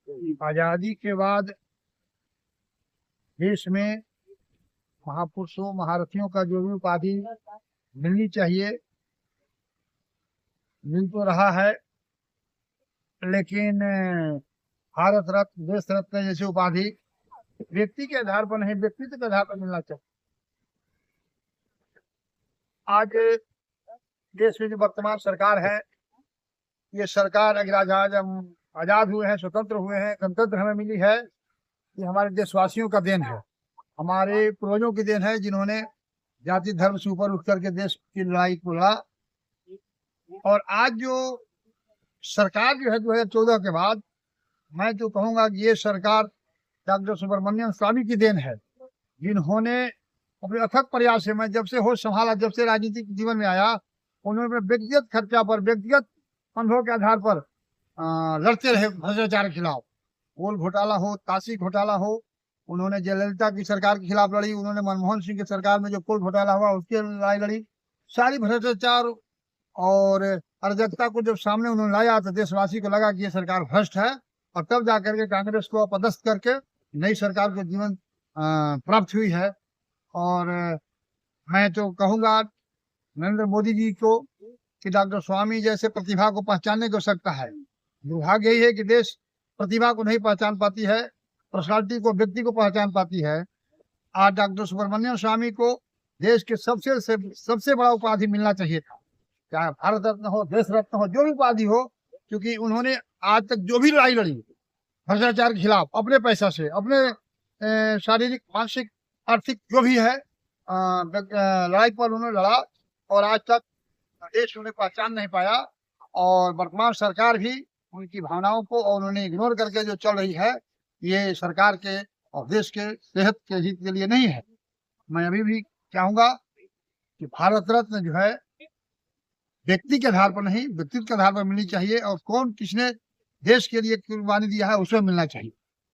आजादी के बाद देश में महापुरुषों महारथियों का जो भी उपाधि मिलनी चाहिए मिल तो रहा है, लेकिन भारत रत्न देश रत्न जैसी उपाधि व्यक्ति के आधार पर नहीं, व्यक्तित्व के आधार पर मिलना चाहिए। आज देश में जो वर्तमान सरकार है, ये सरकार अगर आज हम आजाद हुए हैं, स्वतंत्र हुए हैं, गणतंत्र हमें मिली है, ये हमारे देशवासियों का देन है, हमारे पूर्वजों की देन है, जिन्होंने जाति धर्म से ऊपर उठ करके देश की लड़ाई को लड़ा। और आज जो सरकार जो है 2014 के बाद, मैं तो कहूंगा कि ये सरकार डॉक्टर सुब्रमण्यम स्वामी की देन है, जिन्होंने अपने अथक प्रयास से, मैं जब से होश संभाला, जब से राजनीतिक जीवन में आया, उन्होंने अपने व्यक्तिगत खर्चा पर, व्यक्तिगत अनुभव के आधार पर लड़ते रहे भ्रष्टाचार के खिलाफ। कोल घोटाला हो, काशी घोटाला हो, उन्होंने जयललिता की सरकार के खिलाफ लड़ी, उन्होंने मनमोहन सिंह की सरकार में जो कोल घोटाला हुआ उसकी लड़ाई लड़ी। सारी भ्रष्टाचार और अराजकता को जब सामने उन्होंने लाया तो देशवासी को लगा कि ये सरकार भ्रष्ट है, और तब जाकर के कांग्रेस को अपदस्थ करके नई सरकार को जीवन प्राप्त हुई है। और मैं तो कहूंगा नरेंद्र मोदी जी को कि डॉक्टर स्वामी जैसे प्रतिभा को पहचानने की आवश्यकता है। दुर्भाग्य यही है कि देश प्रतिभा को नहीं पहचान पाती है, पर्सनालिटी को, व्यक्ति को पहचान पाती है। आज डॉक्टर सुब्रमण्यम स्वामी को देश के सबसे बड़ा उपाधि मिलना चाहिए था, चाहे भारत रत्न हो, देश रत्न हो, जो भी उपाधि हो, क्योंकि उन्होंने आज तक जो भी लड़ाई लड़ी भ्रष्टाचार के खिलाफ, अपने पैसा से, अपने शारीरिक, मानसिक, आर्थिक जो भी है लड़ाई पर उन्होंने लड़ा, और आज तक देश उन्हें पहचान नहीं पाया। और वर्तमान सरकार भी उनकी भावनाओं को और उन्हें इग्नोर करके जो चल रही है, ये सरकार के और देश के सेहत के हित के लिए नहीं है। मैं अभी भी चाहूंगा कि भारत रत्न जो है व्यक्ति के आधार पर नहीं, व्यक्तित्व के आधार पर मिलनी चाहिए, और कौन किसने देश के लिए कुर्बानी दिया है उसमें मिलना चाहिए।